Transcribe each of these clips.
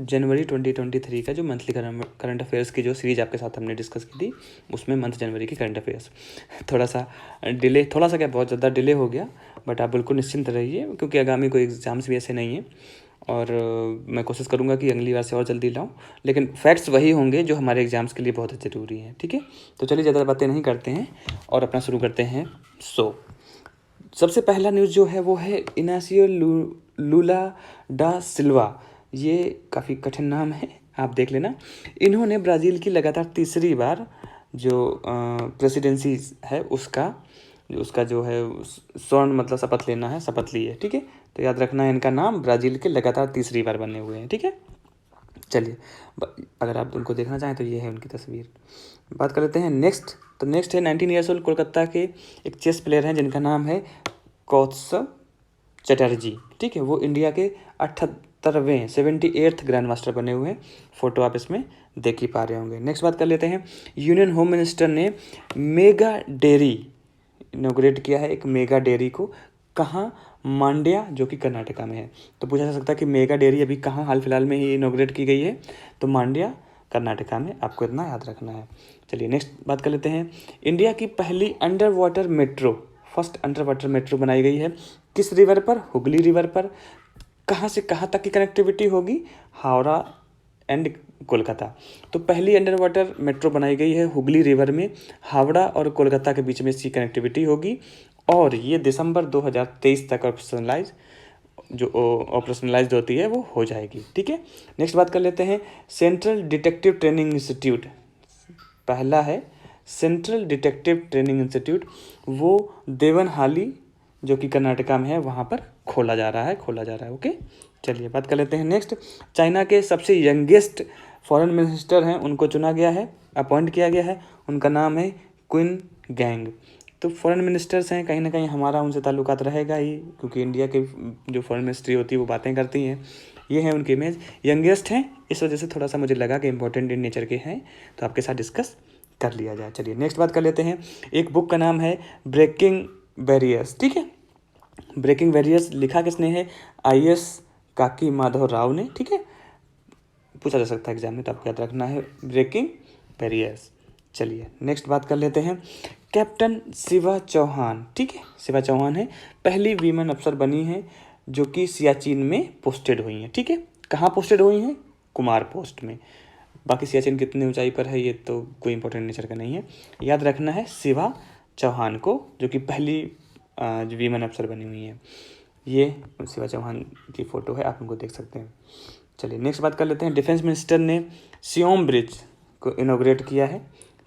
जनवरी 2023 का जो monthly current affairs की जो सीरीज आपके साथ हमने डिस्कस की थी, उसमें मंथ जनवरी की करंट अफेयर्स थोड़ा सा क्या बहुत ज़्यादा डिले हो गया, बट आप बिल्कुल निश्चिंत रहिए क्योंकि आगामी कोई एग्ज़ाम्स भी ऐसे नहीं हैं और मैं कोशिश करूँगा कि अगली बार से और जल्दी लाऊं, लेकिन फैक्ट्स वही होंगे जो हमारे एग्ज़ाम्स के लिए बहुत ज़रूरी हैं। ठीक है, तो चलिए ज़्यादा बातें नहीं करते हैं और अपना शुरू करते हैं। सबसे पहला न्यूज़ जो है वो है इनासियो लूला डा सिल्वा। ये काफ़ी कठिन नाम है, आप देख लेना। इन्होंने ब्राज़ील की लगातार तीसरी बार जो प्रेसिडेंसी है उसका जो है स्वर्ण मतलब शपथ लेना है, शपथ ली है। ठीक है, तो याद रखना है इनका नाम, ब्राज़ील के लगातार तीसरी बार बने हुए हैं। ठीक है, चलिए अगर आप उनको देखना चाहें तो ये है उनकी तस्वीर। बात कर लेते हैं नेक्स्ट है 19 ईयर्स ओल्ड कोलकाता के एक चेस प्लेयर हैं जिनका नाम है कौत्सव चटर्जी। ठीक है, वो इंडिया के 78वें ग्रैंड मास्टर बने हुए हैं। फोटो आप इसमें देख ही पा रहे होंगे। नेक्स्ट बात कर लेते हैं, यूनियन होम मिनिस्टर ने मेगा डेयरी इनोग्रेट किया है, एक मेगा डेयरी को। कहाँ? मांड्या, जो कि कर्नाटका में है। तो पूछा जा सकता है कि मेगा डेयरी अभी कहाँ हाल फिलहाल में ही इनोग्रेट की गई है, तो मांड्या कर्नाटका में, आपको इतना याद रखना है। चलिए नेक्स्ट बात कर लेते हैं, इंडिया की पहली फर्स्ट अंडर वाटर मेट्रो बनाई गई है। किस रिवर पर? हुगली रिवर पर। कहाँ से कहाँ तक की कनेक्टिविटी होगी? हावड़ा एंड कोलकाता। तो पहली अंडर वाटर मेट्रो बनाई गई है हुगली रिवर में, हावड़ा और कोलकाता के बीच में इसकी कनेक्टिविटी होगी और ये दिसंबर 2023 तक ऑपरेशनलाइज होती है वो हो जाएगी। ठीक है, नेक्स्ट बात कर लेते हैं, सेंट्रल डिटेक्टिव ट्रेनिंग इंस्टीट्यूट। पहला है सेंट्रल डिटेक्टिव ट्रेनिंग इंस्टीट्यूट, वो देवनहाली जो कि कर्नाटका में है वहाँ पर खोला जा रहा है। ओके, चलिए बात कर लेते हैं नेक्स्ट, चाइना के सबसे यंगेस्ट फॉरेन मिनिस्टर हैं, उनको चुना गया है, अपॉइंट किया गया है, उनका नाम है क्विन गैंग। तो फॉरेन मिनिस्टर्स हैं, कहीं ना कहीं हमारा उनसे ताल्लुकात रहेगा ही क्योंकि इंडिया के जो फॉरेन मिनिस्ट्री होती है वो बातें करती हैं। ये है उनकी इमेज, यंगेस्ट हैं, इस वजह से थोड़ा सा मुझे लगा कि इंपॉर्टेंट इन नेचर के हैं तो आपके साथ डिस्कस कर लिया जाए। चलिए नेक्स्ट बात कर लेते हैं, एक बुक का नाम है ब्रेकिंग बैरियर्स। ठीक है, ब्रेकिंग बैरियर्स लिखा किसने है? IAS काकी माधव राव ने। ठीक है, पूछा जा सकता है एग्जाम में, तो आपको याद रखना है ब्रेकिंग बैरियर्स। चलिए नेक्स्ट बात कर लेते हैं, कैप्टन शिवा चौहान। ठीक है, शिवा चौहान है, पहली वीमेन अफसर बनी है जो कि सियाचिन में पोस्टेड हुई हैं। ठीक है, कहाँ पोस्टेड हुई हैं? कुमार पोस्ट में। बाकी सियाचिन कितनी ऊंचाई पर है ये तो कोई इंपॉर्टेंट नेचर का नहीं है, याद रखना है शिवा चौहान को, जो कि पहली वीमेन अफसर बनी हुई है। ये शिवा चौहान की फ़ोटो है, आप उनको देख सकते हैं। चलिए नेक्स्ट बात कर लेते हैं, डिफेंस मिनिस्टर ने सियोम ब्रिज को इनोग्रेट किया है।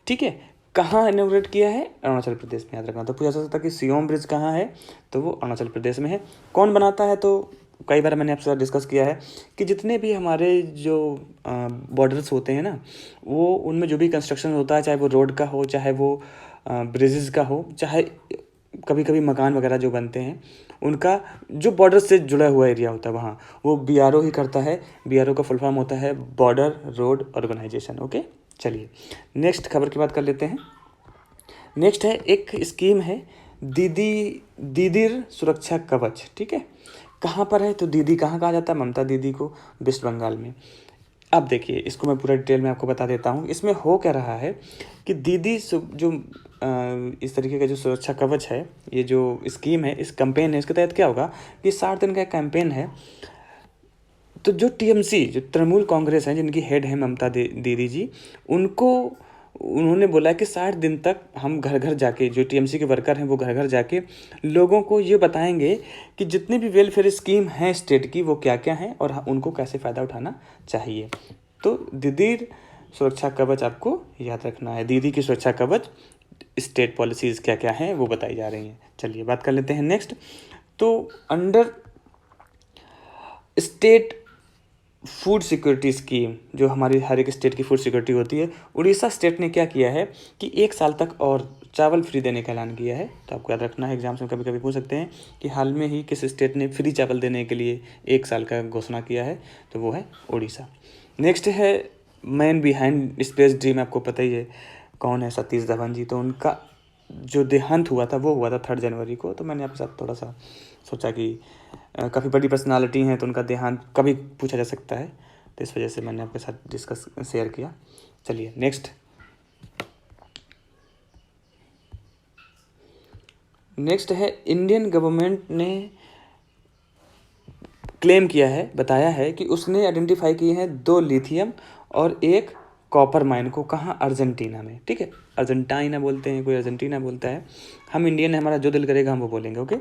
ठीक है, कहाँ इनोग्रेट किया है? अरुणाचल प्रदेश में, याद रखना। तो पूछा जा सकता है कि सियोम ब्रिज कहाँ है, तो वो अरुणाचल प्रदेश में है। कौन बनाता है? तो कई बार मैंने आपसे डिस्कस किया है कि जितने भी हमारे जो बॉर्डर्स होते हैं ना, वो उनमें जो भी कंस्ट्रक्शन होता है, चाहे वो रोड का हो, चाहे वो ब्रिजेज़ का हो, चाहे कभी कभी मकान वगैरह जो बनते हैं, उनका जो बॉर्डर से जुड़ा हुआ एरिया होता है वहाँ, वो BRO ही करता है। BRO का फुल फॉर्म होता है बॉर्डर रोड ऑर्गेनाइजेशन। ओके, चलिए नेक्स्ट खबर की बात कर लेते हैं। नेक्स्ट है एक स्कीम है दीदीर सुरक्षा कवच। ठीक है, कहाँ पर है? तो दीदी कहाँ कहा जाता है? ममता दीदी को, वेस्ट बंगाल में। अब देखिए इसको मैं पूरा डिटेल में आपको बता देता हूँ। इसमें हो क्या रहा है कि जो इस तरीके का जो सुरक्षा कवच है, ये जो स्कीम है, इस कैंपेन है, इसके तहत क्या होगा कि 60 दिन का कैंपेन है। तो जो TMC, जो तृणमूल कांग्रेस है, जिनकी हेड है ममता दीदी जी, उन्होंने बोला कि 60 दिन तक हम घर घर जाके, जो TMC के वर्कर हैं वो घर घर जाके लोगों को ये बताएंगे कि जितनी भी वेलफेयर स्कीम हैं स्टेट की वो क्या क्या हैं और उनको कैसे फ़ायदा उठाना चाहिए। तो दीदी सुरक्षा कवच आपको याद रखना है, दीदी की सुरक्षा कवच, स्टेट पॉलिसीज़ क्या क्या हैं वो बताई जा रही हैं। चलिए बात कर लेते हैं नेक्स्ट, तो under state food security scheme, जो हमारी हर एक स्टेट की फूड सिक्योरिटी होती है, उड़ीसा स्टेट ने क्या किया है कि 1 साल तक और चावल फ्री देने का ऐलान किया है। तो आपको याद रखना है, एग्जाम्स में कभी कभी पूछ सकते हैं कि हाल में ही किस स्टेट ने फ्री चावल देने के लिए 1 साल का घोषणा किया है, तो वो है उड़ीसा। नेक्स्ट है मैन बिहाइंड स्पेस ड्रीम, आपको पता ही है कौन है, सतीश धवन जी। तो उनका जो देहांत हुआ था वो हुआ था 3 जनवरी को। तो मैंने आपके साथ थोड़ा सा सोचा कि काफ़ी बड़ी पर्सनालिटी हैं तो उनका देहांत कभी पूछा जा सकता है, तो इस वजह से मैंने आपके साथ डिस्कस शेयर किया। चलिए नेक्स्ट है, इंडियन गवर्नमेंट ने क्लेम किया है, बताया है कि उसने आइडेंटिफाई किए हैं 2 लिथियम और 1 कॉपर माइन को। कहाँ? अर्जेंटीना में। ठीक है, अर्जेंटाइना बोलते हैं, कोई अर्जेंटीना बोलता है, हम इंडियन है, हमारा जो दिल करेगा हम वो बोलेंगे। ओके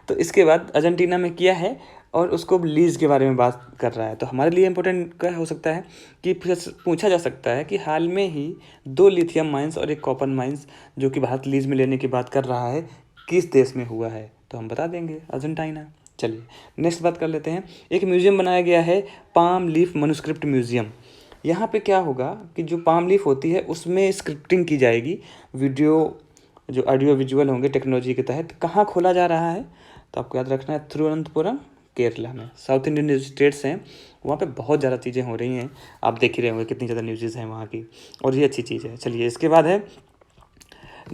तो इसके बाद अर्जेंटीना में किया है और उसको लीज के बारे में बात कर रहा है। तो हमारे लिए इंपॉर्टेंट क्या हो सकता है कि पूछा जा सकता है कि हाल में ही 2 लिथियम माइंस और 1 कॉपर माइंस जो कि भारत लीज में लेने की बात कर रहा है, किस देश में हुआ है? तो हम बता देंगे, अर्जेंटीना। चलिए नेक्स्ट बात कर लेते हैं। एक म्यूज़ियम बनाया गया है, पाम लीफ मनुस्क्रिप्ट म्यूज़ियम। यहाँ पे क्या होगा कि जो पाम लीफ होती है उसमें स्क्रिप्टिंग की जाएगी, वीडियो जो ऑडियो विजुअल होंगे टेक्नोलॉजी के तहत। कहाँ खोला जा रहा है? तो आपको याद रखना है, तिरुवनंतपुरम, केरला में। साउथ इंडियन जो स्टेट्स हैं वहाँ पे बहुत ज़्यादा चीज़ें हो रही हैं, आप देख ही रहे होंगे कितनी ज़्यादा न्यूज़ हैं वहाँ की, और ये अच्छी चीज़ है। चलिए इसके बाद है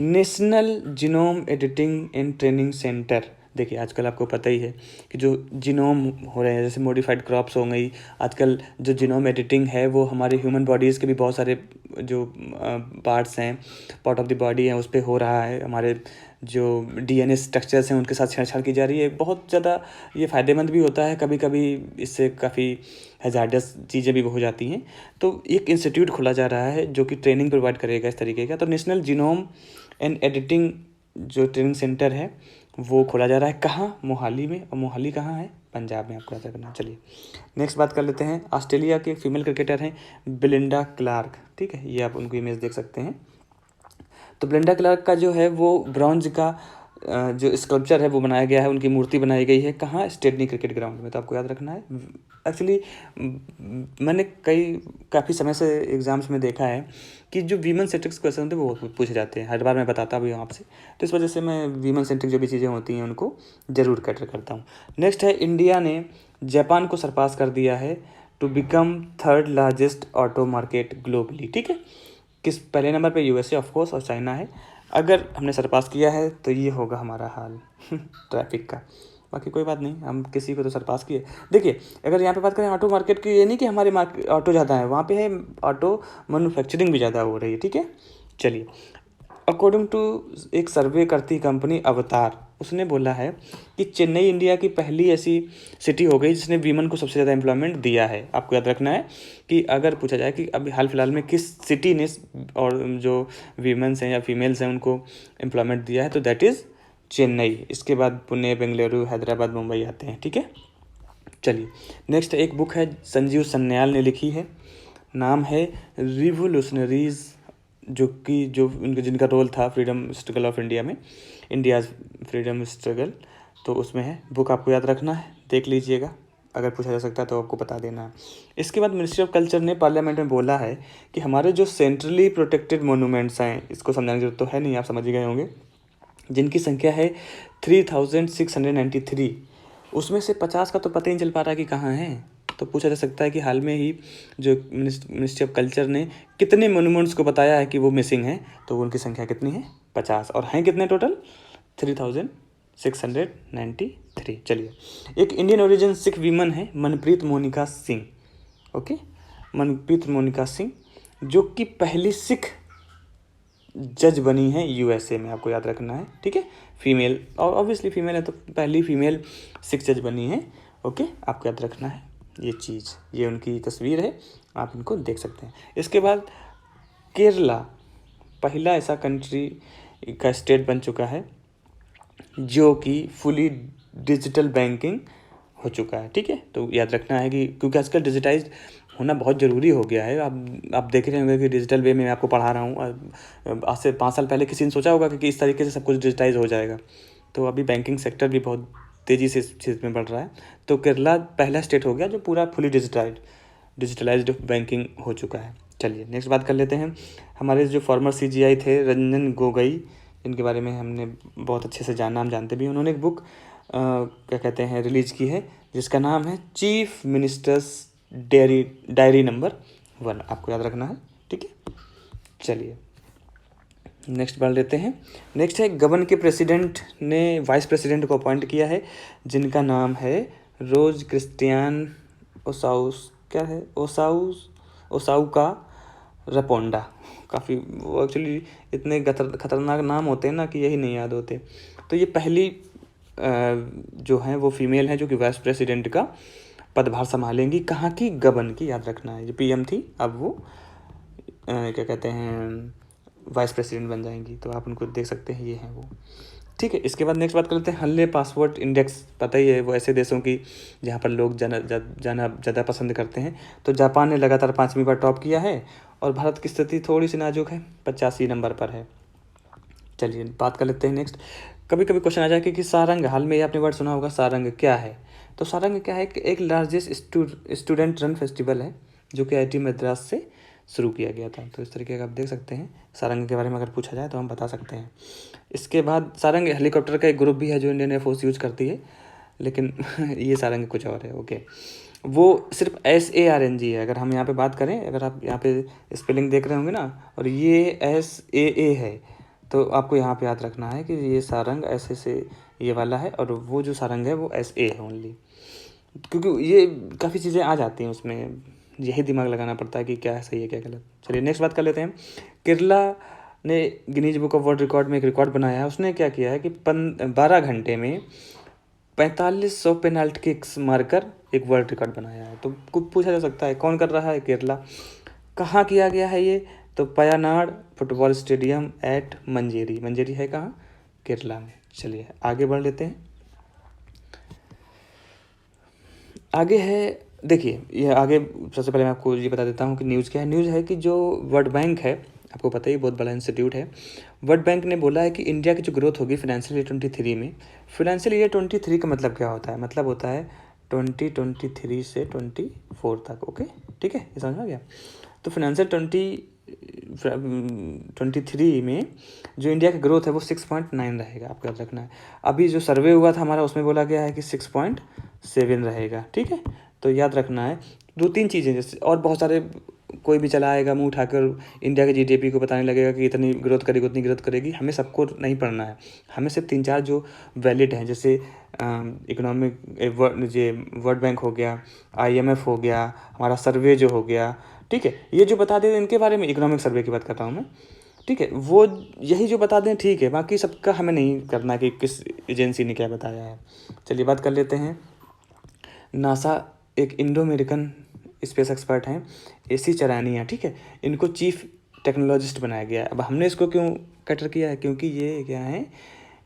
national genome editing and training centre. देखिए आजकल आपको पता ही है कि जो जीनोम हो रहे हैं, जैसे मॉडिफाइड क्रॉप्स हो गई, आजकल जो जीनोम एडिटिंग है वो हमारे ह्यूमन बॉडीज़ के भी बहुत सारे जो पार्ट्स हैं, पार्ट ऑफ द बॉडी हैं, उस पर हो रहा है। हमारे जो डीएनए स्ट्रक्चर्स हैं उनके साथ छेड़छाड़ की जा रही है। बहुत ज़्यादा ये फ़ायदेमंद भी होता है, कभी कभी इससे काफ़ी हैज़ार्डस चीज़ें भी हो जाती हैं। तो एक इंस्टीट्यूट खोला जा रहा है जो कि ट्रेनिंग प्रोवाइड करेगा इस तरीके का। तो नेशनल जीनोम एंड एडिटिंग जो ट्रेनिंग सेंटर है वो खोला जा रहा है। कहाँ? मोहाली में। और मोहाली कहाँ है? पंजाब में, आपको याद रखना। चलिए नेक्स्ट बात कर लेते हैं। ऑस्ट्रेलिया के फीमेल क्रिकेटर हैं बिलिंडा क्लार्क। ठीक है, ये आप उनकी इमेज देख सकते हैं। तो बिलिंडा क्लार्क का जो है वो ब्रॉन्ज का जो स्कल्पचर है वो बनाया गया है, उनकी मूर्ति बनाई गई है। कहाँ? स्टेडनी क्रिकेट ग्राउंड में। तो आपको याद रखना है। एक्चुअली मैंने काफ़ी समय से एग्ज़ाम्स में देखा है कि जो वीमन सेंट्रिक क्वेश्चन होते हैं वो पूछे जाते हैं, हर बार मैं बताता भी हूँ आपसे। तो इस वजह से मैं वीमन सेंट्रिक जो भी चीज़ें होती हैं उनको ज़रूर कैटर करता हूँ। नेक्स्ट है, इंडिया ने जापान को सरपास कर दिया है to become 3rd largest auto market globally. ठीक है, किस पहले नंबर पे? यूएसए ऑफ कोर्स और चाइना है। अगर हमने सरपास किया है तो ये होगा हमारा हाल ट्रैफिक का। बाकी कोई बात नहीं, हम किसी को तो सरपास किए। देखिए अगर यहाँ पे बात करें ऑटो मार्केट की, ये नहीं कि हमारे मार्केट ऑटो ज़्यादा है, वहाँ पे है ऑटो मैन्युफैक्चरिंग भी ज़्यादा हो रही है। ठीक है, चलिए अकॉर्डिंग टू एक सर्वे करती कंपनी अवतार, उसने बोला है कि चेन्नई इंडिया की पहली ऐसी सिटी हो गई जिसने वीमन को सबसे ज़्यादा एम्प्लॉयमेंट दिया है। आपको याद रखना है कि अगर पूछा जाए कि अभी हाल फिलहाल में किस सिटी ने और जो वीमेंस हैं या फीमेल्स हैं उनको एम्प्लॉयमेंट दिया है, तो दैट इज़ चेन्नई। इसके बाद पुणे, बेंगलुरु, हैदराबाद, मुंबई आते हैं। ठीक है, चलिए नेक्स्ट एक बुक है संजीव सन्याल ने लिखी है, नाम है रिवोल्यूशनरीज, जो उनके जिनका रोल था फ्रीडम स्ट्रगल ऑफ इंडिया में, इंडियाज़ फ्रीडम स्ट्रगल, तो उसमें है। बुक आपको याद रखना है, देख लीजिएगा, अगर पूछा जा सकता है तो आपको बता देना है। इसके बाद मिनिस्ट्री ऑफ कल्चर ने पार्लियामेंट में बोला है कि हमारे जो सेंट्रली प्रोटेक्टेड मोनूमेंट्स हैं, इसको समझाने की जरूरत तो है नहीं, आप समझ ही गए होंगे, जिनकी संख्या है 3693, उसमें से 50 का तो पता ही नहीं चल पा रहा कि कहाँ है। तो पूछा जा सकता है कि हाल में ही जो मिनिस्ट्री ऑफ कल्चर ने कितने मोनूमेंट्स को बताया है कि वो मिसिंग हैं, तो उनकी संख्या कितनी है? 50। और हैं कितने टोटल? 3693। चलिए एक इंडियन ओरिजिन सिख वीमन है मनप्रीत मोनिका सिंह। ओके, मनप्रीत मोनिका सिंह जो कि पहली सिख जज बनी है यूएसए में, आपको याद रखना है। ठीक है, फीमेल, और ऑब्वियसली फीमेल है तो पहली फीमेल सिख जज बनी है। ओके, आपको याद रखना है ये चीज़, ये उनकी तस्वीर है, आप इनको देख सकते हैं। इसके बाद केरला पहला ऐसा कंट्री का स्टेट बन चुका है जो कि फुली डिजिटल बैंकिंग हो चुका है। ठीक है, तो याद रखना है कि क्योंकि आजकल डिजिटाइज्ड होना बहुत ज़रूरी हो गया है। आप देख रहे होंगे कि डिजिटल वे में मैं आपको पढ़ा रहा हूँ। आज से 5 साल पहले किसी ने सोचा होगा कि इस तरीके से सब कुछ डिजिटाइज हो जाएगा। तो अभी बैंकिंग सेक्टर भी बहुत तेज़ी से इस चीज़ में बढ़ रहा है। तो केरला पहला स्टेट हो गया जो पूरा फुली डिजिटलाइज्ड बैंकिंग हो चुका है। चलिए नेक्स्ट बात कर लेते हैं। हमारे जो फॉर्मर सीजीआई थे रंजन गोगोई, इनके बारे में हमने बहुत अच्छे से नाम जानते भी। उन्होंने एक बुक क्या कहते हैं रिलीज की है जिसका नाम है चीफ मिनिस्टर्स डायरी नंबर 1, आपको याद रखना है। ठीक है, चलिए नेक्स्ट बढ़ लेते हैं। नेक्स्ट है गबन के प्रेसिडेंट ने वाइस प्रेसिडेंट को अपॉइंट किया है जिनका नाम है रोज क्रिस्टियान ओसाउस्की। क्या है, ओसाऊ का रपोंडा। काफ़ी वो एक्चुअली इतने खतरनाक नाम होते हैं ना कि यही नहीं याद होते। तो ये पहली जो है वो फीमेल है जो कि वाइस प्रेसिडेंट का पदभार संभालेंगी। कहाँ की, गबन की, याद रखना है। जो पीएम थी अब वो क्या कहते हैं वाइस प्रेसिडेंट बन जाएंगी। तो आप उनको देख सकते हैं, ये हैं वो। ठीक है, इसके बाद नेक्स्ट बात कर लेते हैं हल्ले पासपोर्ट इंडेक्स। पता ही है वो ऐसे देशों की जहाँ पर लोग जाना ज़्यादा पसंद करते हैं। तो जापान ने लगातार 5वीं बार टॉप किया है और भारत की स्थिति थोड़ी सी नाजुक है, 85 नंबर पर है। चलिए बात कर लेते हैं नेक्स्ट। कभी कभी क्वेश्चन आ जाए कि सारंग, हाल में ये आपने वर्ड सुना होगा, सारंग क्या है। तो सारंग क्या है कि एक लार्जेस्ट स्टूडेंट रन फेस्टिवल है जो कि IIT मद्रास से शुरू किया गया था। तो इस तरीके का आप देख सकते हैं, सारंग के बारे में अगर पूछा जाए तो हम बता सकते हैं। इसके बाद सारंग हेलीकॉप्टर का एक ग्रुप भी है जो इंडियन एयरफोर्स यूज करती है, लेकिन ये सारंग कुछ और है। ओके, वो सिर्फ SARNG है। अगर हम यहाँ पे बात करें, अगर आप यहाँ पे स्पेलिंग देख रहे होंगे ना, और ये SAA है, तो आपको यहाँ पे याद रखना है कि ये सारंग ऐसे से ये वाला है और वो जो सारंग है वो SA है ओनली, क्योंकि ये काफ़ी चीज़ें आ जाती हैं उसमें, यही दिमाग लगाना पड़ता है कि क्या है सही है क्या गलत। चलिए नेक्स्ट बात कर लेते हैं। केरला ने Guinness book of world record में एक रिकॉर्ड बनाया है। उसने क्या किया है कि 12 घंटे में 4500 पेनाल्टी किक्स मारकर एक वर्ल्ड रिकॉर्ड बनाया है। तो कुछ पूछा जा सकता है कौन कर रहा है, केरला। कहाँ किया गया है ये, तो Payyanad football stadium at Manjeri. Manjeri है कहाँ, केरला में। चलिए आगे बढ़ लेते हैं। आगे है, देखिए ये आगे सबसे पहले मैं आपको ये बता देता हूँ कि न्यूज़ क्या है। न्यूज़ है कि जो वर्ल्ड बैंक है, आपको पता ही बहुत बड़ा इंस्टीट्यूट है, वर्ल्ड बैंक ने बोला है कि इंडिया की जो ग्रोथ होगी फाइनेंशियल ईयर 23 में। फाइनेंशियल ईयर 23 का मतलब क्या होता है, मतलब होता है 2023 से 24 तक। ओके ठीक है, ये समझ में आ गया। तो फाइनेंशियल 23 में जो इंडिया की ग्रोथ है वो 6.9 रहेगा, आपको याद रखना है। अभी जो सर्वे हुआ था हमारा उसमें बोला गया है कि 6.7 रहेगा। ठीक है, तो याद रखना है 2-3 चीज़ें, जैसे और बहुत सारे कोई भी चला आएगा मुंह उठाकर इंडिया के GDP को बताने लगेगा कि इतनी ग्रोथ करेगी उतनी ग्रोथ करेगी। हमें सबको नहीं पढ़ना है, हमें सिर्फ 3-4 जो वैलिड हैं, जैसे इकोनॉमिक ये वर्ल्ड बैंक हो गया, IMF हो गया, हमारा सर्वे जो हो गया, ठीक है, ये जो बता दें इनके बारे में, इकोनॉमिक सर्वे की बात कर रहा हूँ मैं, ठीक है, वो यही जो बता दें ठीक है, बाकी सबका हमें नहीं करना कि किस एजेंसी ने क्या बताया है। चलिए बात कर लेते हैं। नासा एक इंडो अमेरिकन स्पेस एक्सपर्ट हैं, AC चरानिया, ठीक है, इनको चीफ टेक्नोलॉजिस्ट बनाया गया है। अब हमने इसको क्यों कैटर किया है, क्योंकि ये क्या है,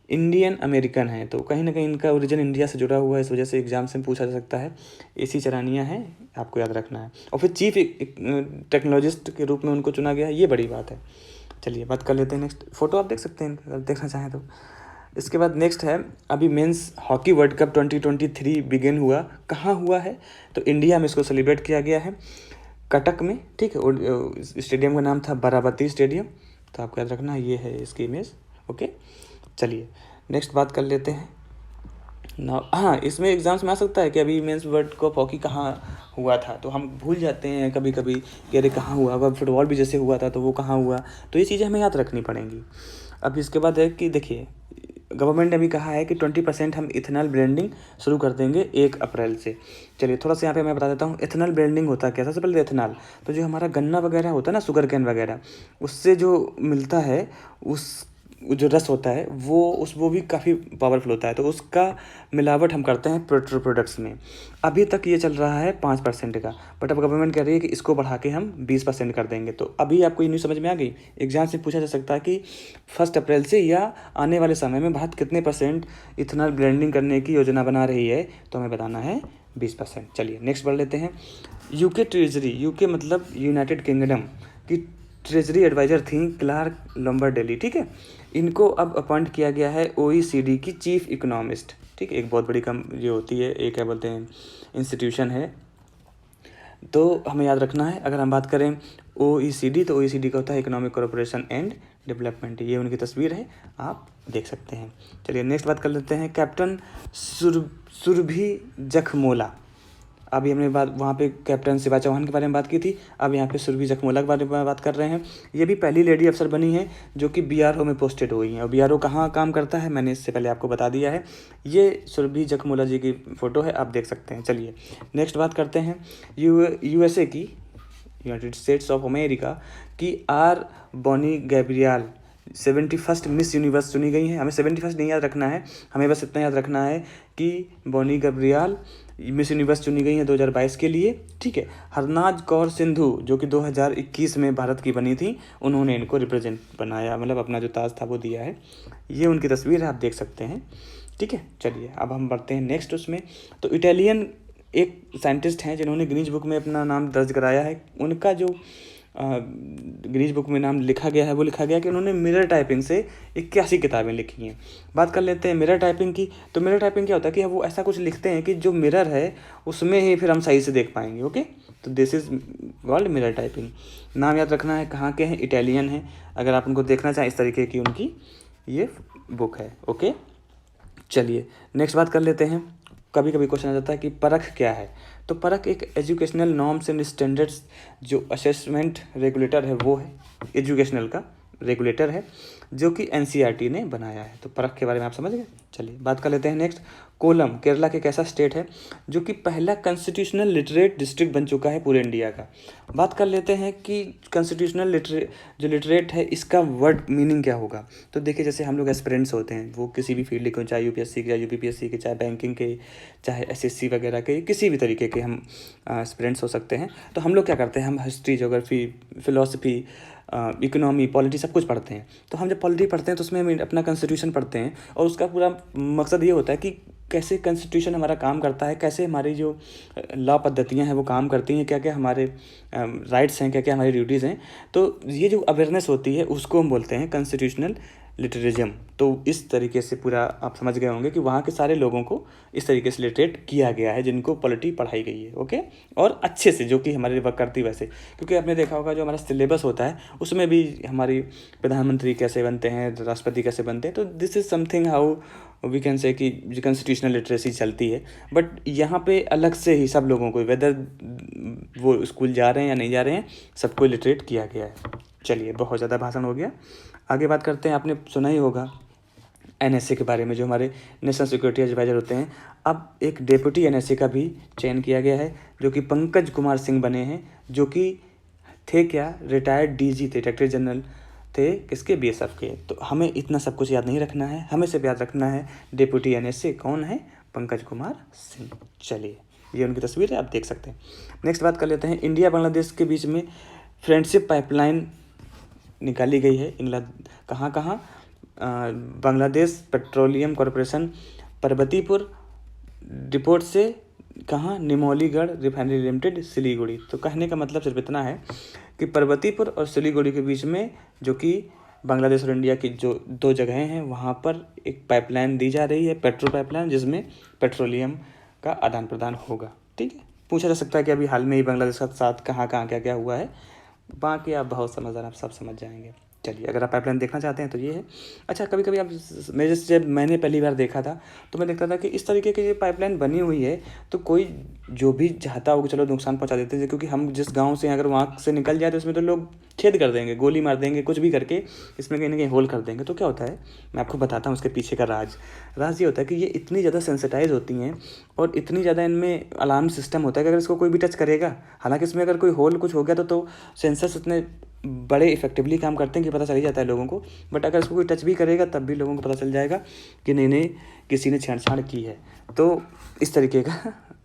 इंडियन अमेरिकन है, तो कहीं ना कहीं इनका ओरिजिन इंडिया से जुड़ा हुआ है, इस वजह से एग्जाम से पूछा जा सकता है। AC चरानिया है, आपको याद रखना है। और फिर चीफ टेक्नोलॉजिस्ट के रूप में उनको चुना गया, ये बड़ी बात है। चलिए बात कर लेते हैं नेक्स्ट। फोटो आप देख सकते हैं अगर देखना चाहें तो। इसके बाद नेक्स्ट है, अभी men's hockey world cup 2023 begin हुआ, कहाँ हुआ है, तो इंडिया में इसको सेलिब्रेट किया गया है, कटक में, ठीक है। और स्टेडियम का नाम था बाराबती स्टेडियम, तो आपको याद रखना ये है इसकी इमेज। ओके चलिए नेक्स्ट बात कर लेते हैं ना। हाँ, इसमें एग्जाम्स में आ सकता है कि अभी मेंस वर्ल्ड कप हॉकी कहाँ हुआ था, तो हम भूल जाते हैं कभी कभी कि अरे कहाँ हुआ, अब फुटबॉल भी जैसे हुआ था तो वो कहाँ हुआ, तो ये चीज़ें हमें याद रखनी पड़ेंगी। अब इसके बाद है कि देखिए गवर्नमेंट ने भी कहा है कि 20% हम इथेनॉल ब्लेंडिंग शुरू कर देंगे 1 अप्रैल से। चलिए थोड़ा सा यहाँ पे मैं बता देता हूँ इथेनॉल ब्लेंडिंग होता है क्या। सबसे पहले इथेनॉल, तो जो हमारा गन्ना वगैरह होता है ना, शुगर कैन वगैरह, उससे जो मिलता है, उस जो रस होता है वो भी काफ़ी पावरफुल होता है, तो उसका मिलावट हम करते हैं पेट्रोल प्रोडक्ट्स में। अभी तक ये चल रहा है 5% का, बट अब गवर्नमेंट कह रही है कि इसको बढ़ा के हम 20% कर देंगे। तो अभी आपको ये न्यूज़ समझ में आ गई। एग्जाम से पूछा जा सकता है कि 1 अप्रैल से या आने वाले समय में भारत कितने % इथेनॉल ब्लेंडिंग करने की योजना बना रही है, तो हमें बताना है 20%। चलिए नेक्स्ट बढ़ लेते हैं। UK ट्रेजरी, UK मतलब यूनाइटेड किंगडम की ट्रेजरी एडवाइज़र थी क्लार्क लॉम्बार्डेली, ठीक है। इनको अब अपॉइंट किया गया है OECD की चीफ इकोनॉमिस्ट, ठीक है। एक बहुत बड़ी जो होती है, एक क्या बोलते हैं, इंस्टीट्यूशन है, तो हमें याद रखना है। अगर हम बात करें OECD, तो OECD का होता है इकोनॉमिक कोऑपरेशन एंड डेवलपमेंट, ये उनकी तस्वीर है, आप देख सकते हैं। चलिए नेक्स्ट बात कर लेते हैं। कैप्टन सुरभि जखमोला, अभी हमने बात वहाँ पे कैप्टन शिवा चौहान के बारे में बात की थी, अब यहाँ पे सुरभि जखमोला के बारे में बात कर रहे हैं। ये भी पहली लेडी अफसर बनी है जो कि BRO में पोस्टेड हुई हैं। और BRO कहाँ काम करता है मैंने इससे पहले आपको बता दिया है। ये सुरभि जखमोला जी की फ़ोटो है, आप देख सकते हैं। चलिए नेक्स्ट बात करते हैं USA की, यूनाइटेड स्टेट्स ऑफ अमेरिका की R. Bonnie Gabriel 71st Miss Universe चुनी गई हैं। हमें 71st नहीं याद रखना है, हमें बस इतना याद रखना है कि बॉनी गैब्रियल मिस यूनिवर्स चुनी गई हैं 2022 के लिए, ठीक है। हरनाज कौर सिंधु जो कि 2021 में भारत की बनी थी, उन्होंने इनको रिप्रेजेंट बनाया, मतलब अपना जो ताज था वो दिया है। ये उनकी तस्वीर है, आप देख सकते हैं, ठीक है। चलिए अब हम बढ़ते हैं नेक्स्ट उसमें। तो इटालियन एक साइंटिस्ट हैं जिन्होंने गिनीज बुक में अपना नाम दर्ज कराया है। उनका जो गिनीज बुक में नाम लिखा गया है वो लिखा गया कि उन्होंने मिरर टाइपिंग से 81 किताबें लिखी हैं। बात कर लेते हैं मिरर टाइपिंग की। तो मिरर टाइपिंग क्या होता है कि वो ऐसा कुछ लिखते हैं कि जो मिरर है उसमें ही फिर हम सही से देख पाएंगे। ओके, तो this is called mirror typing. नाम याद रखना है, कहाँ के हैं, इटालियन है। अगर आप उनको देखना चाहें इस तरीके की उनकी ये बुक है। ओके, चलिए नेक्स्ट बात कर लेते हैं। कभी कभी क्वेश्चन आ जाता है कि परख क्या है। तो परख एक एजुकेशनल नॉर्म्स एंड स्टैंडर्ड्स जो असेसमेंट रेगुलेटर है, वो है एजुकेशनल का रेगुलेटर है जो कि NCERT ने बनाया है। तो परख के बारे में आप समझ गए। चलिए बात कर लेते हैं नेक्स्ट। कोलम केरला के एक ऐसा स्टेट है जो कि पहला कॉन्स्टिट्यूशनल लिटरेट डिस्ट्रिक्ट बन चुका है पूरे इंडिया का। बात कर लेते हैं कि कॉन्स्टिट्यूशनल लिटरेट है, इसका वर्ड मीनिंग क्या होगा। तो देखिए जैसे हम लोग एस्पिरेंट्स होते हैं, वो किसी भी फील्ड के, चाहे UPSC के, चाहे UPPSC के, चाहे बैंकिंग के, चाहे SSC वगैरह के, किसी भी तरीके के हम एस्पिरेंट्स हो सकते हैं। तो हम लोग क्या करते हैं, हम history, geography, philosophy, economy, polity सब कुछ पढ़ते हैं। तो हम जब पॉलिटी पढ़ते हैं तो उसमें हम अपना कॉन्स्टिट्यूशन पढ़ते हैं और उसका पूरा मकसद ये होता है कि कैसे कॉन्स्टिट्यूशन हमारा काम करता है, कैसे हमारी जो लॉ पद्धतियाँ हैं वो काम करती हैं, क्या क्या हमारे राइट्स हैं, क्या क्या हमारी ड्यूटीज़ हैं। तो ये जो अवेयरनेस होती है उसको हम बोलते हैं कॉन्स्टिट्यूशनल लिटरेरिज्म। तो इस तरीके से पूरा आप समझ गए होंगे कि वहाँ के सारे लोगों को इस तरीके से लिटरेट किया गया है जिनको पॉलिटी पढ़ाई गई है। ओके, और अच्छे से, जो कि हमारे वर्क करती वैसे, क्योंकि आपने देखा होगा जो हमारा सिलेबस होता है उसमें भी हमारी प्रधानमंत्री कैसे बनते हैं, राष्ट्रपति कैसे बनते हैं। तो this is something how we can say कि कॉन्स्टिट्यूशनल लिटरेसी चलती है। बट यहाँ पे अलग से ही सब लोगों को, वेदर वो स्कूल जा रहे हैं या नहीं जा रहे हैं, सबको लिटरेट किया गया है। चलिए बहुत ज़्यादा भाषण हो गया, आगे बात करते हैं। आपने सुना ही होगा NSA के बारे में, जो हमारे नेशनल सिक्योरिटी एडवाइज़र होते हैं। अब एक डेप्यूटी NSA का भी चयन किया गया है जो कि पंकज कुमार सिंह बने हैं, जो कि थे क्या, रिटायर्ड DG थे, डायरेक्टर जनरल थे किसके, BSF के। तो हमें इतना सब कुछ याद नहीं रखना है, हमें सिर्फ याद रखना है डेप्यूटी NSA कौन है, पंकज कुमार सिंह। चलिए ये उनकी तस्वीर है, आप देख सकते हैं। नेक्स्ट बात कर लेते हैं। इंडिया बांग्लादेश के बीच में फ्रेंडशिप पाइपलाइन निकाली गई है। कहाँ कहाँ, बांग्लादेश पेट्रोलियम कॉरपोरेशन पर्वतीपुर डिपोट से कहाँ, निमोलीगढ़ रिफाइनरी लिमिटेड सिलीगुड़ी। तो कहने का मतलब सिर्फ इतना है कि पर्वतीपुर और सिलीगुड़ी के बीच में, जो कि बांग्लादेश और इंडिया की जो 2 जगहें हैं, वहाँ पर एक पाइपलाइन दी जा रही है, पेट्रोल पाइपलाइन, जिसमें पेट्रोलियम का आदान प्रदान होगा। ठीक है, पूछा जा सकता है कि अभी हाल में ही बांग्लादेश के साथ कहाँ कहाँ क्या क्या हुआ है, बाकी आप बहुत समझदार, आप सब समझ जाएंगे। चलिए अगर आप पाइपलाइन देखना चाहते हैं तो ये है। अच्छा, कभी कभी आप, जब मैंने पहली बार देखा था तो मैं देखता था कि इस तरीके की ये पाइपलाइन बनी हुई है तो कोई जो भी चाहता हो कि चलो नुकसान पहुंचा देते हैं, क्योंकि हम जिस गांव से अगर वहाँ से निकल जाए तो इसमें तो लोग छेद कर देंगे, गोली मार देंगे, कुछ भी करके इसमें कहीं ना कहीं होल कर देंगे। तो क्या होता है, मैं आपको बताता हूँ उसके पीछे का राज ये होता है कि ये इतनी ज़्यादा सेंसिटाइज होती हैं और इतनी ज़्यादा इनमें अलार्म सिस्टम होता है कि अगर इसको कोई भी टच करेगा, हालांकि इसमें अगर कोई होल कुछ हो गया तो सेंसर्स इतने बड़े इफेक्टिवली काम करते हैं कि पता चल ही जाता है लोगों को। बट अगर इसको कोई टच भी करेगा तब भी लोगों को पता चल जाएगा कि नहीं किसी ने छेड़छाड़ की है। तो इस तरीके का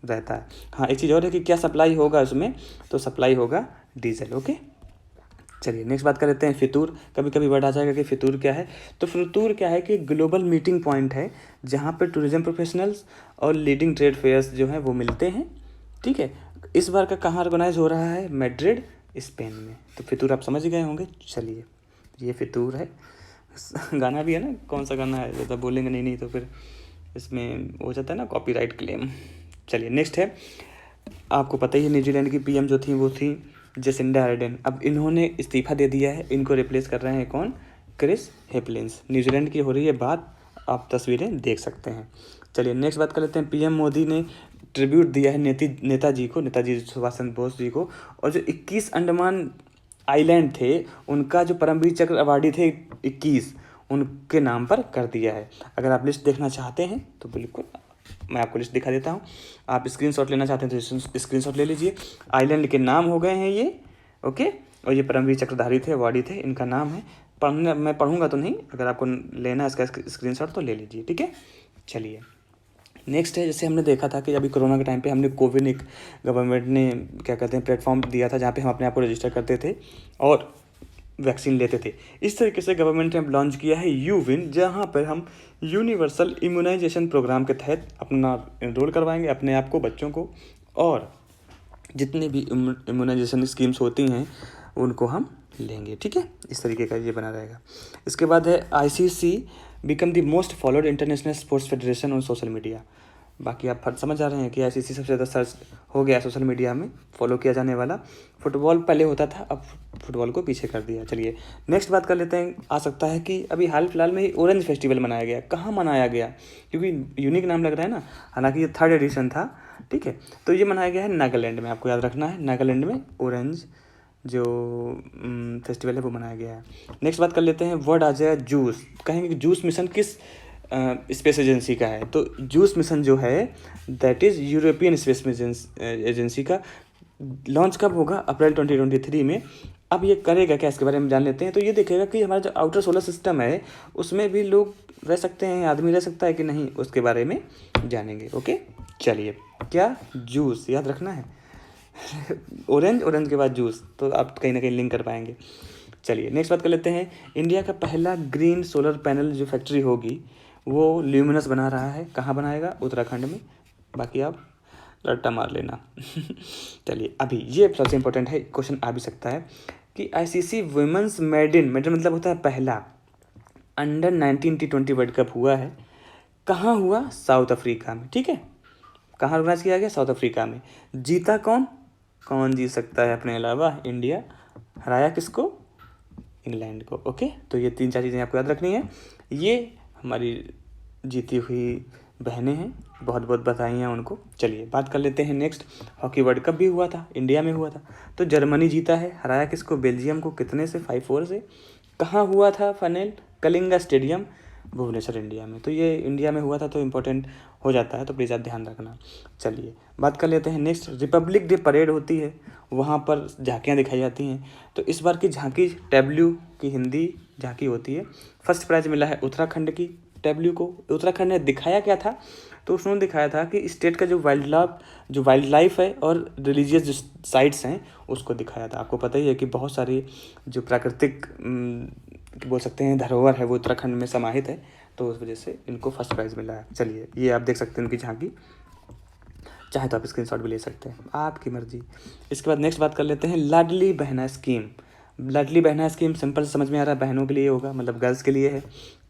रहता है। हाँ, एक चीज़ और है कि क्या सप्लाई होगा उसमें, तो सप्लाई होगा डीजल। ओके, चलिए नेक्स्ट बात कर लेते हैं। फितूर, कभी कभी वर्ड आ जाएगा कि फितूर क्या है। तो फितूर क्या है कि ग्लोबल मीटिंग पॉइंट है जहाँ पर टूरिज्म प्रोफेशनल्स और लीडिंग ट्रेड फेयर्स जो हैं वो मिलते हैं। ठीक है, इस बार का कहाँ ऑर्गेनाइज हो रहा है, मैड्रिड, स्पेन में। तो फितूर आप समझ गए होंगे। चलिए ये फितूर है, गाना भी है ना, कौन सा गाना है, ज़्यादा बोलेंगे नहीं तो फिर इसमें हो जाता है ना कॉपीराइट क्लेम। चलिए नेक्स्ट है, आपको पता ही है न्यूजीलैंड की PM जो थी वो थी जेसिंडा आर्डर्न। अब इन्होंने इस्तीफा दे दिया है, इनको रिप्लेस कर रहे हैं कौन, क्रिस हेपलिंस। न्यूजीलैंड की हो रही है बात, आप तस्वीरें देख सकते हैं। चलिए नेक्स्ट बात कर लेते हैं। PM मोदी ने ट्रिब्यूट दिया है नेताजी सुभाष चंद्र बोस जी को। और जो 21 अंडमान आइलैंड थे उनका जो परमवीर चक्र अवार्डी थे 21, उनके नाम पर कर दिया है। अगर आप लिस्ट देखना चाहते हैं तो बिल्कुल मैं आपको लिस्ट दिखा देता हूँ। आप स्क्रीनशॉट लेना चाहते हैं तो स्क्रीनशॉट ले लीजिए। आइलैंड के नाम हो गए हैं ये, ओके। और ये परमवीर चक्रधारी थे, अवार्डी थे, इनका नाम है। मैं पढ़ूंगा तो नहीं, अगर आपको लेना है इसका स्क्रीनशॉट तो ले लीजिए, ठीक है। चलिए नेक्स्ट है, जैसे हमने देखा था कि अभी कोरोना के टाइम पे हमने कोविन एक गवर्नमेंट ने क्या कहते हैं प्लेटफॉर्म दिया था, जहाँ पे हम अपने आप को रजिस्टर करते थे और वैक्सीन लेते थे। इस तरीके से गवर्नमेंट ने लॉन्च किया है यूविन, जहाँ पर हम यूनिवर्सल इम्यूनाइजेशन प्रोग्राम के तहत अपना एनरोल करवाएंगे अपने आप को, बच्चों को, और जितनी भी इम्यूनाइजेशन स्कीम्स होती हैं उनको हम लेंगे, ठीक है। इस तरीके का ये बना रहेगा। इसके बाद है ICC become the most followed international sports federation on social media. बाकी आप समझ आ रहे हैं कि ICC सबसे ज़्यादा सर्च हो गया सोशल मीडिया में फॉलो किया जाने वाला। फुटबॉल पहले होता था, अब फुटबॉल को पीछे कर दिया। चलिए नेक्स्ट बात कर लेते हैं। आ सकता है कि अभी हाल फिलहाल में ही ऑरेंज फेस्टिवल मनाया गया। कहाँ मनाया गया, क्योंकि यूनिक नाम लग रहा है ना, हालांकि ये 3rd एडिशन था, ठीक है। तो ये मनाया गया है नागालैंड में, आपको याद रखना है, नागालैंड में ऑरेंज जो फेस्टिवल है वो मनाया गया है। नेक्स्ट बात कर लेते हैं, वर्ड आ जाए जूस। कहेंगे कि जूस मिशन किस स्पेस एजेंसी का है, तो जूस मिशन जो है that is European space agency का। लॉन्च कब होगा, अप्रैल 2023 में। अब ये करेगा क्या, इसके बारे में जान लेते हैं। तो ये देखेगा कि हमारा जो आउटर सोलर सिस्टम है उसमें भी लोग रह सकते हैं, आदमी रह सकता है कि नहीं, उसके बारे में जानेंगे, ओके। चलिए क्या, जूस याद रखना है ऑरेंज के बाद जूस, तो आप कहीं ना कहीं लिंक कर पाएंगे। चलिए नेक्स्ट बात कर लेते हैं। इंडिया का पहला ग्रीन सोलर पैनल जो फैक्ट्री होगी वो ल्यूमिनस बना रहा है। कहाँ बनाएगा, उत्तराखंड में। बाकी आप रट्टा मार लेना चलिए अभी ये सबसे इंपॉर्टेंट है, क्वेश्चन आ भी सकता है कि ICC वुमेन्स मेडन मतलब होता है पहला अंडर 19 T20 वर्ल्ड कप हुआ है। कहाँ हुआ, साउथ अफ्रीका में, ठीक है। कहाँ ऑर्गेनाइज किया गया, साउथ अफ्रीका में। जीता कौन जीत सकता है अपने अलावा, इंडिया। हराया किसको, इंग्लैंड को, ओके। तो ये 3-4 चीज़ें आपको याद रखनी है। ये हमारी जीती हुई बहनें हैं, बहुत बहुत बधाई हैं उनको। चलिए बात कर लेते हैं नेक्स्ट। हॉकी वर्ल्ड कप भी हुआ था, इंडिया में हुआ था। तो जर्मनी जीता है, हराया किसको, बेल्जियम को। कितने से, 5-4 से। कहाँ हुआ था final, Kalinga stadium, Bhubaneswar, India में। तो ये इंडिया में हुआ था तो इम्पोर्टेंट हो जाता है, तो प्लीज़ आप ध्यान रखना। चलिए बात कर लेते हैं नेक्स्ट। रिपब्लिक डे परेड होती है, वहाँ पर झांकियाँ दिखाई जाती हैं। तो इस बार की झांकी टैब्ल्यू की हिंदी झांकी होती है। फर्स्ट प्राइज मिला है उत्तराखंड की टैब्ल्यू को। उत्तराखंड ने दिखाया क्या था, तो उसने दिखाया था कि स्टेट का जो वाइल्ड लाइफ है और रिलीजियस जो साइट्स हैं उसको दिखाया था। आपको पता ही है कि बहुत सारी जो प्राकृतिक बोल सकते हैं धरोहर है वो उत्तराखंड में समाहित है, तो उस वजह से इनको फर्स्ट प्राइज़ मिला है। चलिए ये आप देख सकते हैं उनकी झांकी, चाहे तो आप स्क्रीनशॉट भी ले सकते हैं, आपकी मर्जी। इसके बाद नेक्स्ट बात कर लेते हैं Ladli Behna scheme. Ladli Behna scheme simple समझ में आ रहा है, बहनों के लिए होगा, मतलब गर्ल्स के लिए है।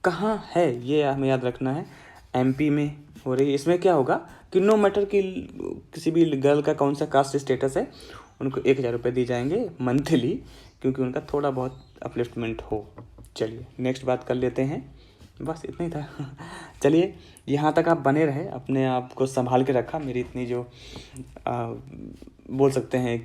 कहाँ है ये हमें याद रखना है, MP में हो रही है। इसमें क्या होगा कि नो मैटर कि किसी भी गर्ल का कौन सा कास्ट स्टेटस है, उनको 1000 रुपये दिए जाएंगे मंथली, क्योंकि उनका थोड़ा बहुत अपलिफ्टमेंट हो। चलिए नेक्स्ट बात कर लेते हैं, बस इतना ही था चलिए यहाँ तक आप बने रहे, अपने आप को संभाल के रखा। मेरी इतनी जो बोल सकते हैं कि